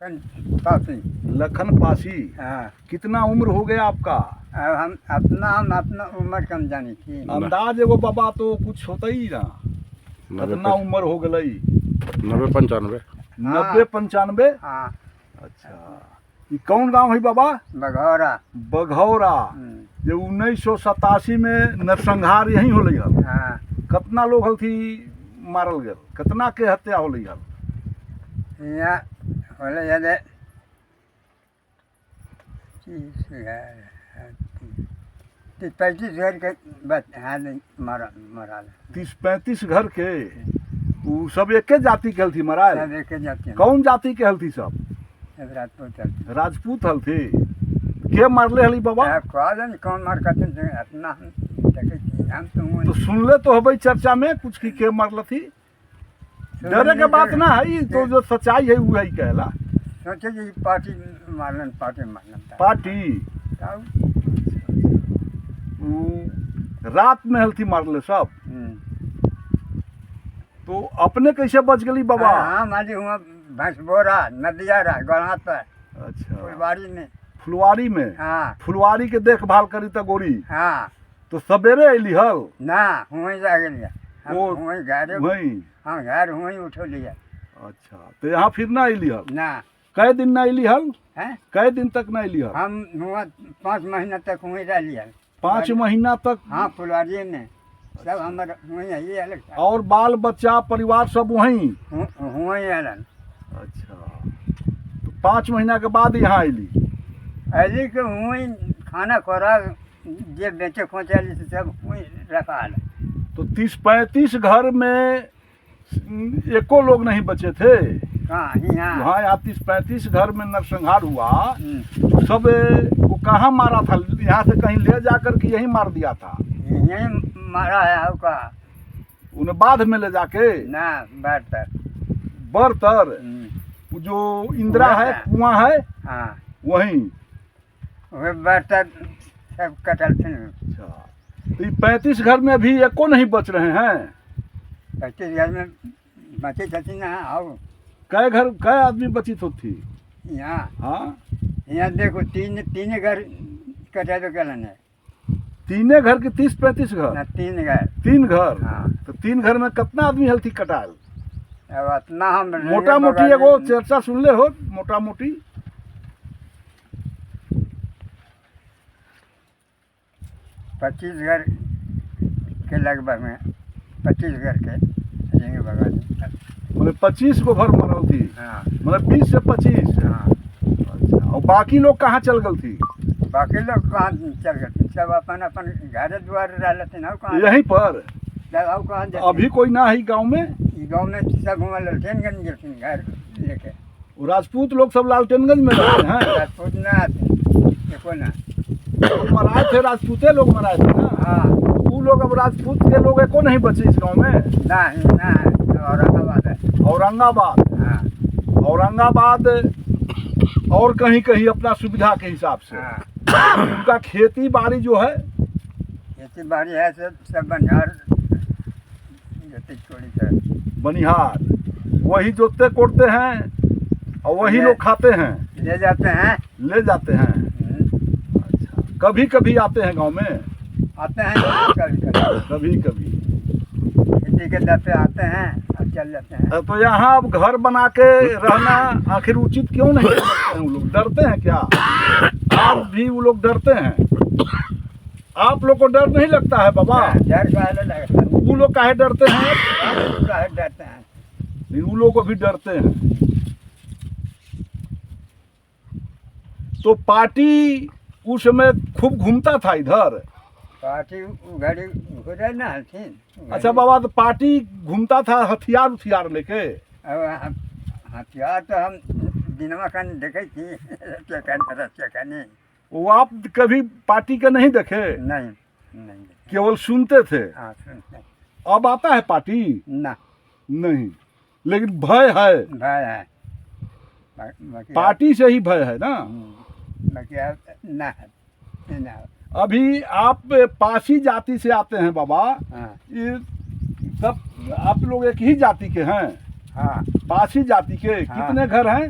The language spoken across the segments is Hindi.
पासी। लखन पासी। हाँ। कितना उम्र हो गया आपका? अब हम अपना उम्र कम जानी थी। अंदाज एगो बाबा तो कुछ होता ही ना। कितना उम्र हो गई? 90-95। 90-95। हाँ। अच्छा, ये कौन गांव है बाबा? बघौरा। बघौरा। ये 1987 में नरसंहार यही होल हल। हाँ। कितना लोग हल थी मारल गए? कितना के हत्या होल हल? यहाँ होले यदि 30-35 घर के मरा 30-35 घर के उ सब एके जाति के हल थी मराए? सब एक जाते हैं। कौन जाति के हल थी सब? सब राजपूत हैं। राजपूत हल थी। के मारले हली बाबा? अब कौन मार करते हैं अपना हम देखे थी। हम तो सुनले तो हबई चर्चा में कुछ की के मारल थी। डरे के बात ना है, तो जो सच्चाई है वो है कहला। सोचे कि पार्टी मारलन पार्टी रात में हल थी मारले सब। तो अपने कैसे बच गली बाबा? हाँ माली हुआ भैंसबोरा नदिया रहा गढ़ा पर। अच्छा, फुलवारी में। फुलवारी में? हाँ। फुलवारी के देखभाल करी त गोरी। हाँ। तो सवेरे अली हल ना हुई जा गया वो हुई घर वही। हाँ घर हुई उठो लिया। अच्छा, तो यहाँ फिर ना अली हल? ना। कै दिन ना अली हल? हैं? कै दिन तक ना अली हल? हम हुआ 5 महीना तक हुई रह लिया। 5 महीना तक? हाँ फुलवारी में सब हमारे हुई ये अलग था। और बाल बच्चा परिवार सब वहीं? हुई अलग। अच्छा, तो 5 महीना के बाद यहाँ अली? अली के हुई खाना खोराक जे बेचे खोचे सब हुई रखा। तो 30-35 घर में एको लोग नहीं बचे थे? हाँ हाँ, यहाँ 30-35 घर में नरसंहार हुआ। तो सब वो कहाँ मारा था? यहाँ से कहीं ले जाकर के यहीं मार दिया था? यही मारा है आपका। उन्हें बाध में ले जाके? ना बरतर। बरतर जो इंदिरा है कुआं है? हाँ वहीं वह बरतर सब कटल थे। अच्छा, तो ये 35 घर में अभी एको नहीं बच रहे हैं? 35 घर में बचे थे ना। आओ कै घर कै आदमी बचित होती? यहाँ हाँ, यहाँ देखो तीन घर कटे तो कलन है। तीने घर के 30-35 घर? ना 3 घर। 3 घर? हाँ। तो 3 घर में कितना आदमी हल्थी कटाल? अब इतना हम मोटा मोटी एगो चर्चा सुनले हो? मोटा मोटी 25 घर के लगभग में 25 घर के बगल में। मतलब 25 को घर मरल थी? हाँ। मतलब 20 से 25? हाँ। अच्छा, और बाकी लोग कहाँ चल गल थी? बाकी लोग कहाँ चल गए? सब अपन घर द्वार रहते ना। कहाँ यहीं पर? कहाँ अभी कोई ना है गांव में? गाँव में सब हुआ ललटेनगंज गिरते घर लेके। वो राजपूत लोग सब लालटेनगंज में रहते हैं? राजपूत ना आते को ना। लोग मराए थे, राजपूते लोग मराए थे ना? हाँ। वो लोग अब राजपूत के लोग एको नहीं बचे इस गांव में? ना औरंगाबाद है। औरंगाबाद? हाँ। औरंगाबाद और कहीं कहीं अपना सुविधा के हिसाब से। हाँ। उनका खेती बाड़ी जो है? खेती बाड़ी है सब बनिहार जोती छोड़ी है। बनिहार वही जोतते कोड़ते हैं और वही लोग खाते हैं? ले जाते हैं। ले जाते हैं। अच्छा, कभी कभी आते हैं गांव में? आते हैं कभी कभी खेती के दर पे आते हैं और चल जाते हैं। तो यहाँ अब घर बना के रहना आखिर उचित क्यों नहीं समझते हैं? वो लोग डरते हैं क्या? आप भी वो लोग डरते हैं? आप लोग को डर नहीं लगता है बाबा? डर काहे लगता है? वो लोग काहे डरते हैं? काहे डरते हैं? वो लोग को भी डरते हैं। तो पार्टी उस समय खूब घूमता था इधर? पार्टी घड़ी घुरे ना हथिन। अच्छा बाबा, तो पार्टी घूमता था हथियार लेके? अब हथियार तो हम दिनवा खान देखे थी रस्ते खाने। वो आप कभी पार्टी का नहीं देखे? नहीं केवल सुनते थे? हाँ सुनते। अब आता है पार्टी? ना नहीं, लेकिन भय है? भय है। पार्टी से ही भय है ना? बाकी ना है ना। अभी आप पासी जाति से आते हैं बाबा? हाँ। ये सब आप लोग एक ही जाति के हैं? हाँ। पासी जाति के? हाँ। कितने घर हैं?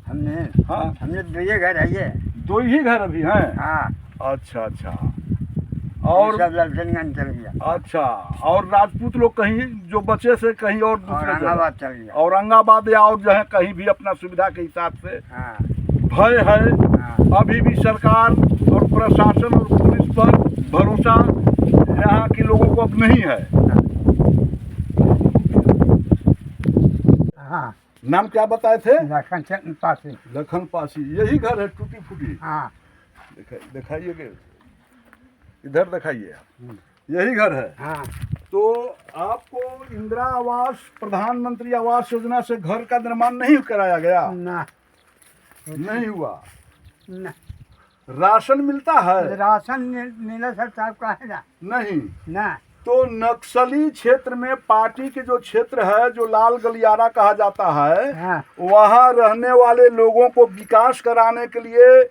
हमने हाँ हमने दो ये घर है ये। 2 ही घर अभी हैं। हाँ अच्छा अच्छा। और सब लालटेनगंज चल गया। अच्छा, और राजपूत लोग कहीं जो बचे से कहीं और दूसरे जगह? औरंगाबाद चल गया। औरंगाबाद या और जो है कहीं भी अपना सुविधा के हिसाब से हाँ भय है। हाँ अभी भी सरकार और प्रशासन और पुलिस पर भरोसा यहाँ के लोगों को अब नहीं है। हाँ। नाम क्या बताए थे? लखन चंद पासी। लखन पासी। यही घर है टूटी फूटी? हाँ दिखाइए, इधर दिखाइए आप। यही घर है। हाँ। तो आपको इंदिरा आवास, प्रधानमंत्री आवास योजना से घर का निर्माण नहीं कराया गया? ना नहीं हुआ। ना राशन मिलता है? राशन मिला सर साहब का है ना? नहीं। ना। तो नक्सली क्षेत्र में पार्टी के जो क्षेत्र है जो लाल गलियारा कहा जाता है, हाँ। वहाँ रहने वाले लोगों को विकास कराने के लिए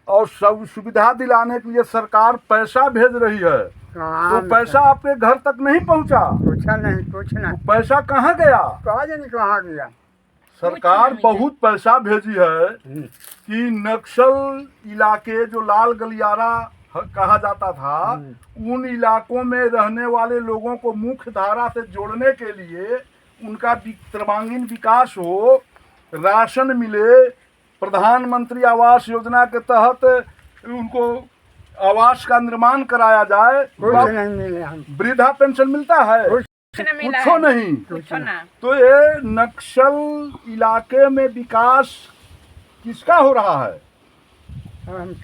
और सब सुविधा दिलाने के लिए सरकार पैसा भेज रही है। तो पैसा आपके घर तक नहीं पहुँचा? कुछ नहीं, कुछ नहीं। पैसा कहाँ गया? कहा जाने कहाँ गया? सरकार बहुत पैसा भेजी है कि नक्सल इलाके जो लाल गलियारा कहा जाता था, उन इलाकों में रहने वाले लोगों को मुख्य धारा से जोड़ने के लिए, उनका सर्वांगीण विकास हो, राशन मिले, प्रधानमंत्री आवास योजना के तहत उनको आवास का निर्माण कराया जाए। कुछ नहीं मिले हम। वृद्धा पेंशन मिलता है? कुछ नहीं। तो ये नक्सल इलाके में विकास किसका हो रहा है? हम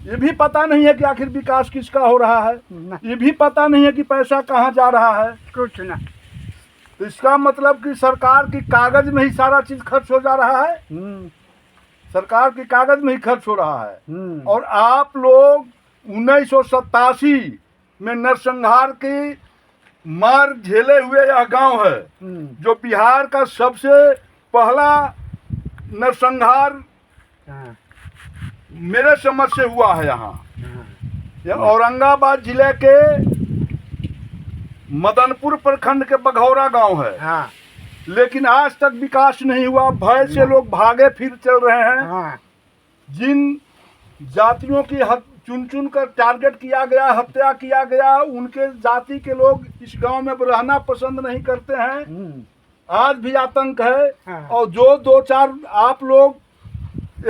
ये भी पता नहीं है कि आखिर विकास किसका हो रहा है। ये भी पता नहीं है कि पैसा कहाँ जा रहा है। कुछ ना। तो इसका मतलब कि सरकार की कागज में ही सारा चीज खर्च हो जा रहा है। सरकार की कागज में ही खर्च हो रहा है। और आप लोग 1987 में नरसंहार की मार झेले हुए यह गांव है जो बिहार का सबसे पहला नरसंहार मेरे समझ से हुआ है। यहाँ यह औरंगाबाद जिले के मदनपुर प्रखंड के बघौरा गांव है। हाँ। लेकिन आज तक विकास नहीं हुआ। भय से लोग भागे फिर चल रहे हैं। हाँ। जिन जातियों की चुन चुन कर टारगेट किया गया, हत्या किया गया, उनके जाति के लोग इस गांव में रहना पसंद नहीं करते हैं। आज भी आतंक है। हाँ। और जो 2-4 आप लोग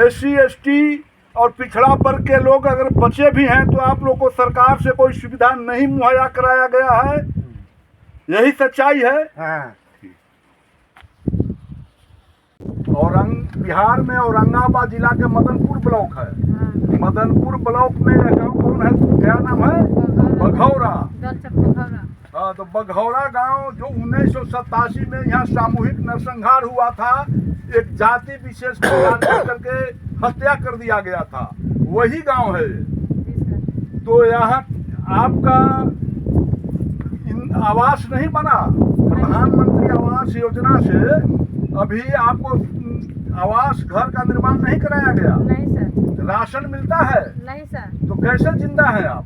SC ST और पिछड़ा वर्ग के लोग अगर बचे भी हैं तो आप लोग को सरकार से कोई सुविधा नहीं मुहैया कराया गया है। यही सच्चाई है। हाँ। बिहार में औरंगाबाद जिला के मदनपुर ब्लॉक है। मदनपुर ब्लॉक में यह गाँव कौन है? क्या नाम है? बघौरा। हाँ, तो बघौरा गांव जो 1987 में यहाँ सामूहिक नरसंहार हुआ था, एक जाति विशेष को टारगेट करके हत्या कर दिया गया था, वही गांव है। तो यहाँ आपका आवास नहीं बना। प्रधानमंत्री आवास योजना से अभी आपको आवास घर का निर्माण नहीं कराया गया। नहीं सर। राशन मिलता है? नहीं सर। तो कैसे जिंदा है आप?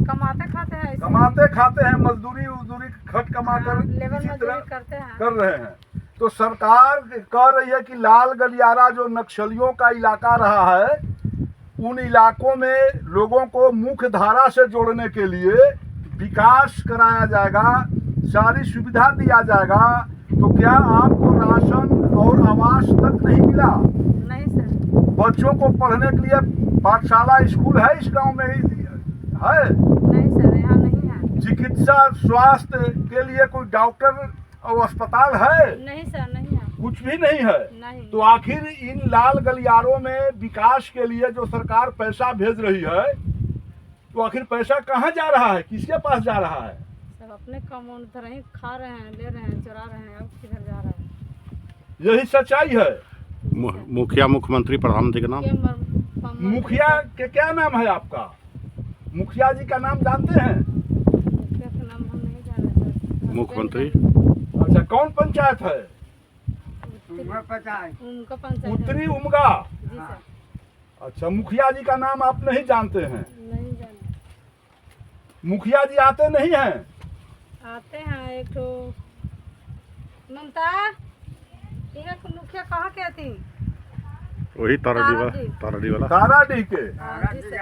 कमाते खाते हैं। कमाते खाते हैं, मजदूरी उजदूरी खट कमा कर लेबर इसी तरह मजदूरी करते हैं। कर रहे हैं। तो सरकार कह रही है कि लाल गलियारा जो नक्सलियों का इलाका रहा है, उन इलाकों में लोगों को मुख्य धारा से जोड़ने के लिए विकास कराया जाएगा, सारी सुविधा दिया जाएगा। तो क्या आपको राशन और आवास तक नहीं मिला? नहीं सर। बच्चों को पढ़ने के लिए पाठशाला स्कूल है इस गांव में? है? नहीं सर, यहाँ नहीं है। चिकित्सा स्वास्थ्य के लिए कोई डॉक्टर और अस्पताल है? नहीं सर, नहीं है। कुछ भी नहीं है। नहीं। तो आखिर इन लाल गलियारों में विकास के लिए जो सरकार पैसा भेज रही है, तो आखिर पैसा कहाँ जा रहा है, किसके पास जा रहा है? सब अपने कमाने उधर ही खा रहे हैं, ले रहे हैं, चुरा रहे हैं। अब किधर जा रहा है? यही सच्चाई है। मुखिया, मुख्यमंत्री, प्रधानमंत्री का नाम? मुखिया के क्या नाम है आपका? मुखिया जी का नाम जानते हैं? मुखिया का नाम हम नहीं जानते सर। मुख्यमंत्री? अच्छा, कौन पंचायत है? उनका पंचायत उत्तरी उमगा। जी सर। अच्छा, मुखिया जी का नाम आप नहीं जानते हैं? नहीं जानते। मुखिया जी आते नहीं हैं? आते हैं। एक तो ममता, मुखिया कहाँ कहती? वही ताराडी वाला ताराडी। ताराडी वाला ताराडीह के। हाँ, जी सर।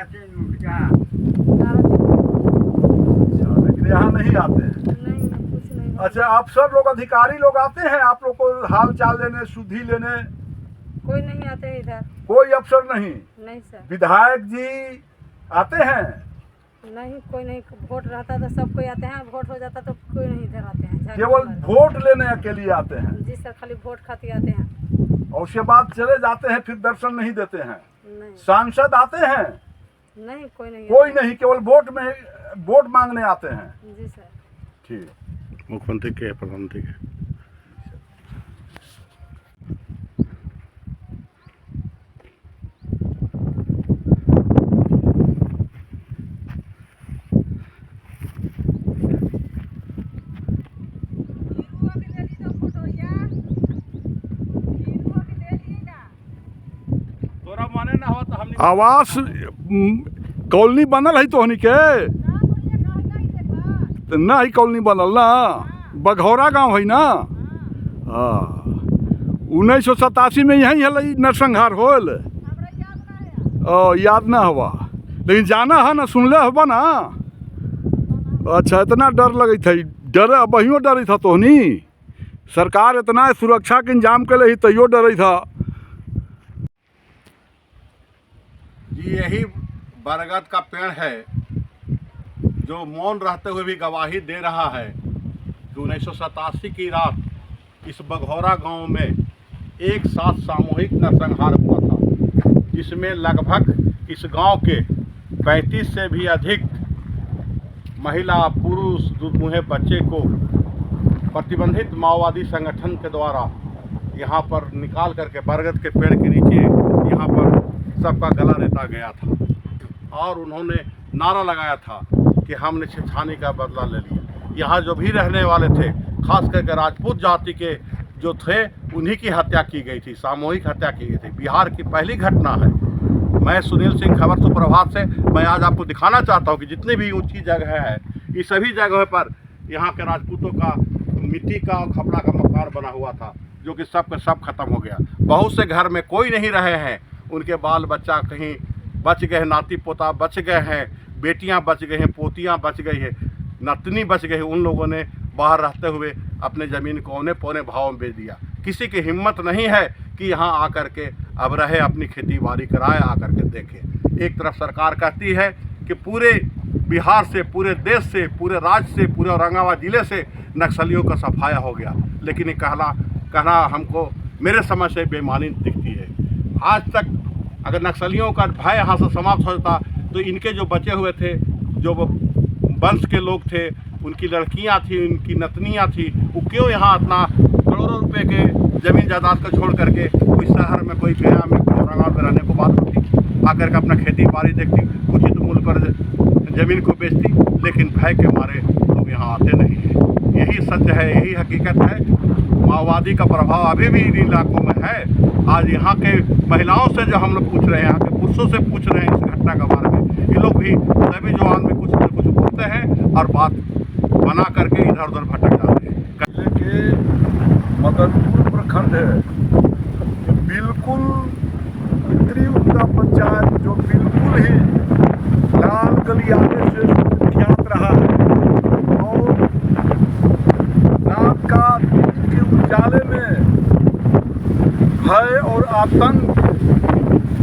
अच्छा, लेकिन यहाँ नहीं आते हैं। नहीं कुछ नहीं। अच्छा, अफसर लोग अधिकारी लोग आते हैं आप लोग को हाल चाल लेने, सुधी लेने? कोई नहीं आते हैं इधर। कोई अफसर नहीं? नहीं सर। विधायक जी आते हैं? नहीं कोई नहीं। वोट रहता तो सब कोई आते हैं, वोट हो जाता तो कोई नहीं इधर आते हैं। केवल वोट लेने के लिए आते हैं जी सर, खाली वोट खातिर आते हैं। और उसके बाद चले जाते हैं, फिर दर्शन नहीं देते हैं। नहीं सांसद आते हैं? नहीं कोई नहीं कोई आते। नहीं, केवल वोट मांगने आते हैं। जी सर। ठीक। मुख्यमंत्री के प्रधानमंत्री के आवास कॉलोनी बनल है तोहनी के? तो नहीं कॉलोनी बनल ना, बघौरा गांव है ना? हाँ, 1987 में यही है नरसंहार होल। याद ना हुआ, लेकिन जाना है ना, सुनले हबा ना? अच्छा, इतना डर लगे थे? डर अबहियो डरी था तोहनी? सरकार इतना सुरक्षा के इंतजाम के लिए तैयो डरी था। जी, यही बरगद का पेड़ है जो मौन रहते हुए भी गवाही दे रहा है कि 1987 की रात इस बघौरा गांव में एक साथ सामूहिक नरसंहार हुआ था, जिसमें लगभग इस गांव के 35 से भी अधिक महिला, पुरुष, दुर्मुहे बच्चे को प्रतिबंधित माओवादी संगठन के द्वारा यहाँ पर निकाल करके बरगद के पेड़ के नीचे यहाँ पर सबका गला रेता गया था और उन्होंने नारा लगाया था कि हमने छेड़छानी का बदला ले लिया। यहाँ जो भी रहने वाले थे, खास करके राजपूत जाति के जो थे, उन्हीं की हत्या की गई थी, सामूहिक हत्या की गई थी। बिहार की पहली घटना है। मैं सुनील सिंह, खबर सुप्रभात से मैं आज आपको दिखाना चाहता हूँ कि जितनी भी ऊंची जगह है, इस सभी जगह पर यहाँ के राजपूतों का मिट्टी का और खपड़ा का मकान बना हुआ था, जो कि सब का सब खत्म हो गया। बहुत से घर में कोई नहीं रहे हैं, उनके बाल बच्चा कहीं बच गए, नाती पोता बच गए हैं, बेटियां बच गई हैं, पोतियां बच गई है, नतनी बच गई। उन लोगों ने बाहर रहते हुए अपने ज़मीन को औने पौने भाव में बेच दिया। किसी की हिम्मत नहीं है कि यहाँ आकर के अब रहे, अपनी खेती बाड़ी कराए, आकर के देखे। एक तरफ सरकार कहती है कि पूरे बिहार से, पूरे देश से, पूरे राज्य से, पूरे औरंगाबाद ज़िले से नक्सलियों का सफाया हो गया, लेकिन ये कहना हमको मेरे समझ से बेईमानी दिखती है। आज तक अगर नक्सलियों का भय यहाँ से समाप्त हो जाता तो इनके जो बचे हुए थे, जो वंश के लोग थे, उनकी लड़कियाँ थी, उनकी नतनियाँ थी, वो क्यों यहाँ अपना करोड़ों रुपए के ज़मीन जायदाद को छोड़ करके कोई शहर में, कोई गया में, कोई औरंगाबाद में रहने को बात होती, आकर के अपना खेती बाड़ी देखती, उचित मूल्य पर ज़मीन को बेचती, लेकिन भय के मारे लोग यहाँ आते नहीं हैं। यही सत्य है, यही हकीकत है। माओवादी का प्रभाव अभी भी इन इलाकों में है। आज यहाँ के महिलाओं से जो हम लोग पूछ रहे हैं, यहाँ के पुरुषों से पूछ रहे हैं इस घटना के बारे में, ये लोग भी सभी जवान में कुछ न कुछ बोलते हैं और बात बना करके इधर उधर भटक जाते हैं। जिले के मदनपुर प्रखंड है, बिल्कुल उत्तरी उनका पंचायत जो बिल्कुल ही लाल गलियारे से विख्यात रहा है और रात का के उजाले में भय और आतंक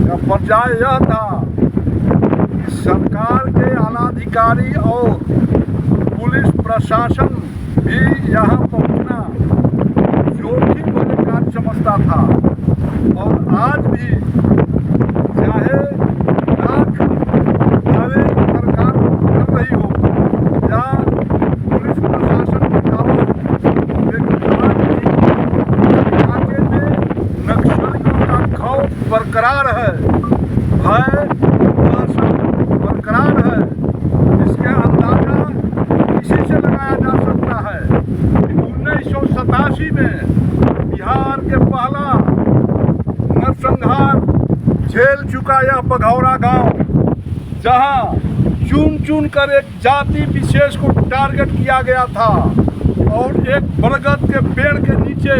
का पर्याय यह था कि सरकार के आलाधिकारी और पुलिस प्रशासन भी यहाँ पहुँचना जोखिम भरे कार्य समझता था। और आज भी चाहे लाख दावे सरकार कर रही हो या पुलिस प्रशासन का दावा हो, लेकिन आज भी इलाके में नक्सलियों का खौफ बरकरार है, भय बरकरार है। इसका अंदाजा इसी से लगाया जा सकता है कि 1987 में बिहार के पहला नरसंहार झेल चुका यह बघौरा गांव, जहां चुन चुन कर एक जाति विशेष को टारगेट किया गया था और एक बरगद के पेड़ के नीचे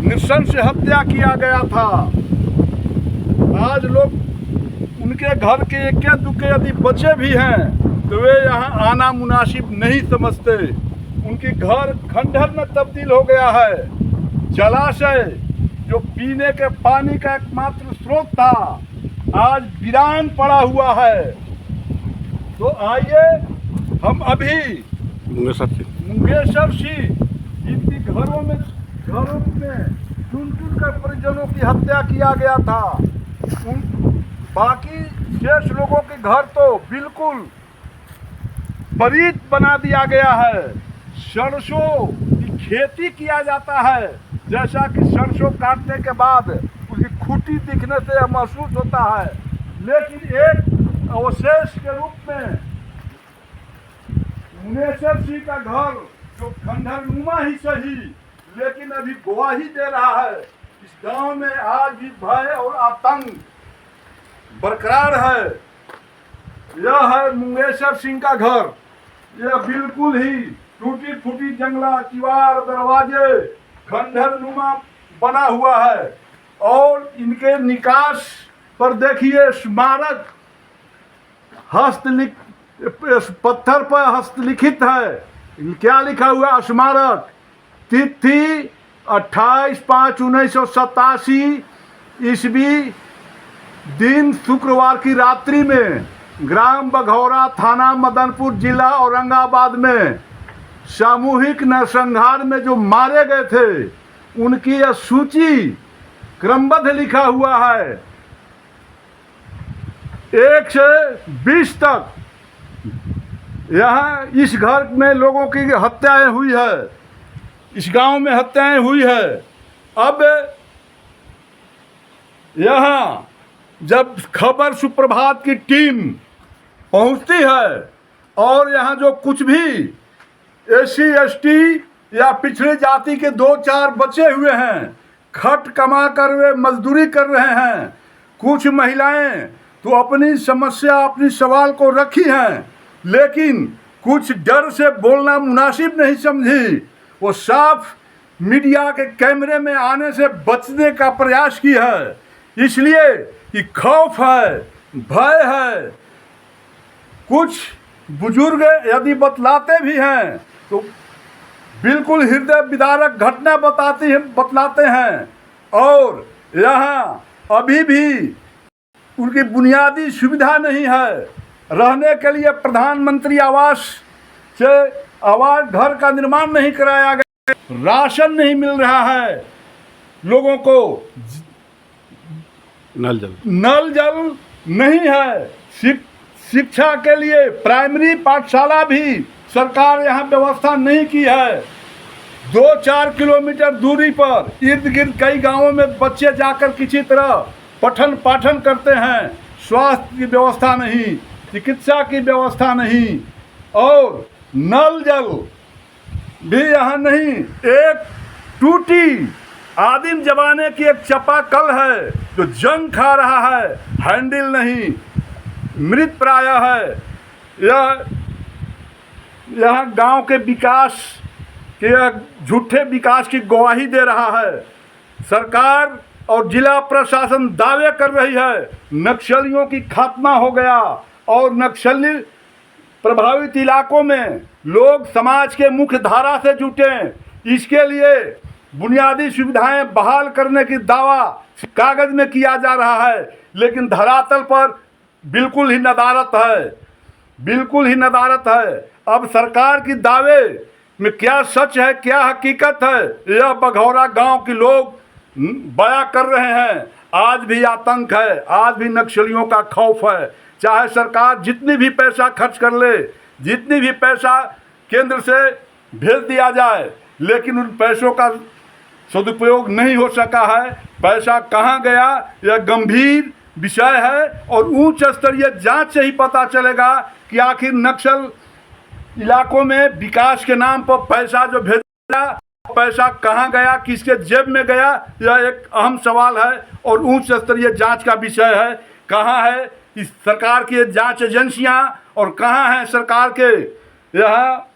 नृशंस हत्या किया गया था। आज लोग उनके घर के इक्के दुक्के यदि बच्चे भी हैं तो वे यहाँ आना मुनासिब नहीं समझते। उनके घर खंडहर में तब्दील हो गया है। जलाशय जो पीने के पानी का एकमात्र स्रोत था आज वीरान पड़ा हुआ है। तो आइए हम अभी मुंगेश्वर सिंह इनकी घरों में चुन चुन कर परिजनों की हत्या किया गया था। उन बाकी शेष लोगों के घर तो बिल्कुल परीत बना दिया गया है। सरसों की खेती किया जाता है, जैसा कि सरसों काटने के बाद उसकी खूंटी दिखने से महसूस होता है, लेकिन एक अवशेष के रूप में मुंगेश्वर सिंह का घर जो खंडहरनुमा ही सही लेकिन अभी गवाही दे रहा है। इस गांव में आज भी भय और आतंक बरकरार है। यह है मुंगेश्वर सिंह का घर। यह बिल्कुल ही टूटी फूटी जंगला, दीवार, दरवाजे खंडहरनुमा बना हुआ है। और इनके निकास पर देखिए स्मारक पत्थर पर हस्तलिखित है। क्या लिखा हुआ? स्मारक तिथि 28/5/1987 ईस्वी, दिन शुक्रवार की रात्रि में ग्राम बघौरा, थाना मदनपुर, जिला औरंगाबाद में सामूहिक नरसंहार में जो मारे गए थे उनकी यह सूची क्रमबद्ध लिखा हुआ है 1 से 20 तक। यहाँ इस घर में लोगों की हत्याएं हुई है, इस गांव में हत्याएं हुई है। अब यहाँ जब खबर सुप्रभात की टीम पहुंचती है और यहाँ जो कुछ भी SC ST या पिछड़ी जाति के 2-4 बचे हुए हैं, खट कमा कर वे मजदूरी कर रहे हैं। कुछ महिलाएं तो अपनी समस्या, अपनी सवाल को रखी हैं, लेकिन कुछ डर से बोलना मुनासिब नहीं समझी। वो साफ मीडिया के कैमरे में आने से बचने का प्रयास की है, इसलिए कि खौफ है, भय है। कुछ बुजुर्ग यदि बतलाते भी हैं तो बिल्कुल हृदय विदारक घटना बतलाते हैं। और यहाँ अभी भी उनकी बुनियादी सुविधा नहीं है। रहने के लिए प्रधानमंत्री आवास से घर का निर्माण नहीं कराया गया, राशन नहीं मिल रहा है लोगों को, नल जल नहीं है। शिक्षा के लिए प्राइमरी पाठशाला भी सरकार यहाँ व्यवस्था नहीं की है। 2-4 किलोमीटर दूरी पर इर्द गिर्द कई गांवों में बच्चे जाकर किसी तरह पठन पाठन करते हैं। स्वास्थ्य की व्यवस्था नहीं, चिकित्सा की व्यवस्था नहीं, और नल जल भी यहाँ नहीं। एक टूटी आदिम जमाने की एक चापाकल है जो जंग खा रहा है, हैंडल नहीं, मृत प्राय है। यह गांव के विकास के झूठे विकास की गवाही दे रहा है। सरकार और जिला प्रशासन दावे कर रही है नक्सलियों की खात्मा हो गया और नक्सली प्रभावित इलाकों में लोग समाज के मुख्य धारा से जुटें। इसके लिए बुनियादी सुविधाएं बहाल करने की दावा कागज में किया जा रहा है, लेकिन धरातल पर बिल्कुल ही नदारत है, बिल्कुल ही नदारत है। अब सरकार की दावे में क्या सच है, क्या हकीकत है, यह बघौरा गांव के लोग बयां कर रहे हैं। आज भी आतंक है, आज भी नक्सलियों का खौफ है। चाहे सरकार जितनी भी पैसा खर्च कर ले, जितनी भी पैसा केंद्र से भेज दिया जाए, लेकिन उन पैसों का सदुपयोग नहीं हो सका है। पैसा कहाँ गया यह गंभीर विषय है और उच्च स्तरीय जांच से ही पता चलेगा कि आखिर नक्सल इलाकों में विकास के नाम पर पैसा जो भेजा, पैसा कहाँ गया, किसके जेब में गया, यह एक अहम सवाल है और उच्च स्तरीय जांच का विषय है। कहाँ है इस सरकार की जांच एजेंसियां और कहाँ हैं सरकार के यहाँ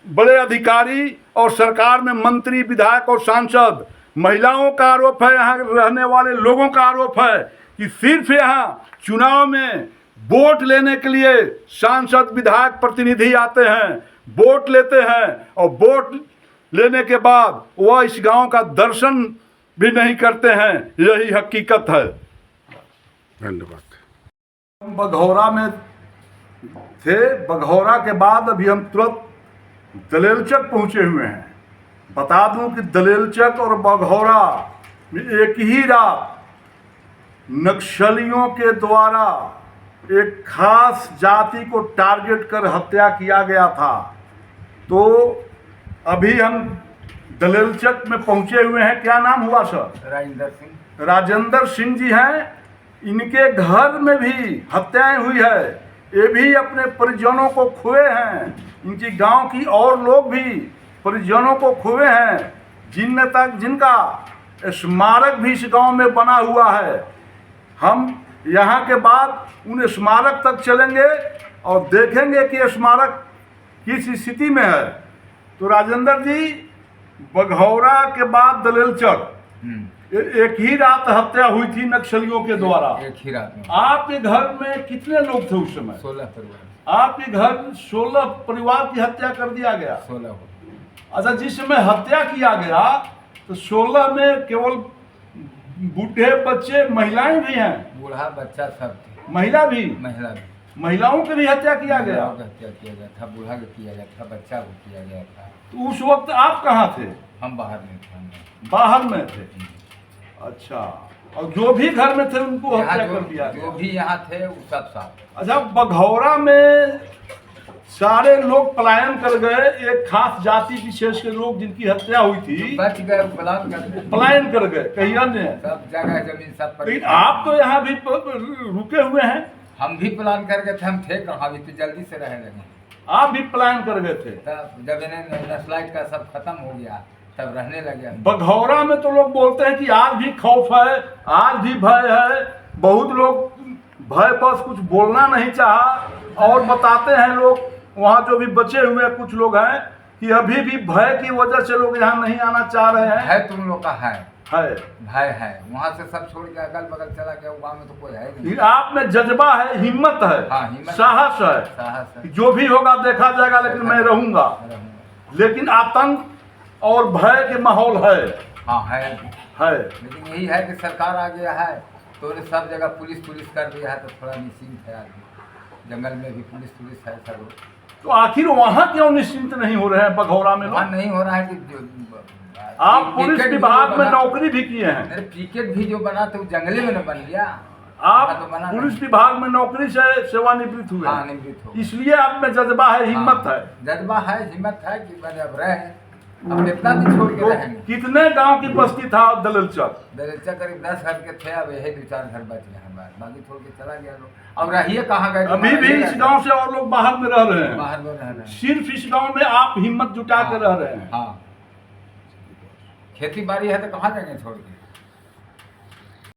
बड़े अधिकारी और सरकार में मंत्री, विधायक और सांसद। महिलाओं का आरोप है, यहाँ रहने वाले लोगों का आरोप है कि सिर्फ यहाँ चुनाव में वोट लेने के लिए सांसद विधायक प्रतिनिधि आते हैं, वोट लेते हैं और वोट लेने के बाद वह इस गांव का दर्शन भी नहीं करते हैं। यही हकीकत है। धन्यवाद। हम बघौरा में थे। बघौरा के बाद अभी हम तुरंत दलेलचक पहुंचे हुए हैं। बता दूं कि दलेलचक और बघौरा में एक ही रात नक्सलियों के द्वारा एक खास जाति को टारगेट कर हत्या किया गया था। तो अभी हम दलेलचक में पहुंचे हुए हैं। क्या नाम हुआ सर? राजेंद्र सिंह। राजेंद्र सिंह जी हैं। इनके घर में भी हत्याएं हुई है। ये भी अपने परिजनों को खोए हैं। इनकी गांव की और लोग भी परिजनों को खोए हैं, जिनका स्मारक भी इस गांव में बना हुआ है। हम यहाँ के बाद उन स्मारक तक चलेंगे और देखेंगे कि स्मारक किस स्थिति में है। तो राजेंद्र जी, बघौरा के बाद दलेलचक एक ही रात हत्या हुई थी नक्सलियों के द्वारा। एक ही रात में। आपके घर में कितने लोग थे उस समय? 16 परिवार। आपके घर 16 परिवार की हत्या कर दिया गया। 16। अच्छा, जिस समय हत्या किया गया तो 16 में केवल बूढ़े, बच्चे, महिलाएं भी हैं? बूढ़ा बच्चा सब थे। महिला भी? महिला भी। महिलाओं की भी हत्या किया गया? महिलाओं का हत्या किया गया था, बूढ़ा को किया गया था, बच्चा को किया गया था। तो उस वक्त आप कहाँ थे? हम बाहर में थे। बाहर में थे। अच्छा, और जो भी घर में थे उनको यहाँ हत्या कर दिया जो गया? भी यहाँ थे वो सब साथ। अच्छा, बघौरा में सारे लोग पलायन कर गए। एक खास जाति विशेष के लोग जिनकी हत्या हुई थी बच गए, पलायन कर गए। पलायन कर गए, कहीं अन्य। सब जगह जमीन सब पर। लेकिन आप तो यहाँ भी रुके हुए हैं। हम भी प्लान कर गए थे। हम थे कहाँ, अभी तो जल्दी से रहने लगे। आप भी पलायन कर गए थे। तब जब इन्हें नस्लाइट का सब खत्म हो गया तब रहने लगे हम। बघौरा में तो लोग बोलते हैं कि आज भी खौफ है, आज भी भय है। बहुत लोग भय बस कुछ बोलना नहीं चाहा। और बताते हैं लोग, वहाँ जो भी बचे हुए कुछ लोग हैं, कि अभी भी भय की वजह से लोग यहाँ नहीं आना चाह रहे हैं। है तुम लोग का है भय है। वहाँ से सब छोड़ के अगल बगल चला गया। गाँव में तो कोई है नहीं। आप में जज्बा है, हिम्मत है, हाँ, हिम्मत, साहस है। साहस है। जो भी होगा देखा जाएगा, लेकिन मैं रहूंगा। लेकिन आतंक और भय के माहौल है। हाँ है। लेकिन यही है कि सरकार आ गया है तो सब जगह पुलिस कर दिया है, तो थोड़ा निश्चिंत है आदमी। जंगल में भी पुलिस है सब। तो आखिर वहाँ क्यों निश्चिंत नहीं हो रहे हैं बघौरा में? वहाँ नहीं हो रहा है कि आप पुलिस विभाग में नौकरी भी किए हैं। अरे क्रिकेट भी जो बना तो जंगले में न बन गया। आप तो बना पुलिस विभाग में नौकरी से सेवानिवृत्त हुए। हाँ, निवृत्त हो। इसलिए आप में जज्बा है, हिम्मत है। जज्बा है, हिम्मत है कि मैंने अब रहे, अब कितना दिन छोड़ के तो रहेंगे। कितने गांव की बस्ती था दलेलचक? दलेलचक करीब 10 घर के थे। अब यही 2-4 घर बच गए हैं, बाकी छोड़ के चला गया लोग। अब रहिए कहाँ गए? अभी भी इस गांव से और लोग बाहर में रह रहे हैं। बाहर में रह रहे हैं। सिर्फ इस गांव में आप हिम्मत जुटा कर रह रहे हैं। हाँ, खेती बाड़ी है तो कहाँ जाएंगे छोड़ के?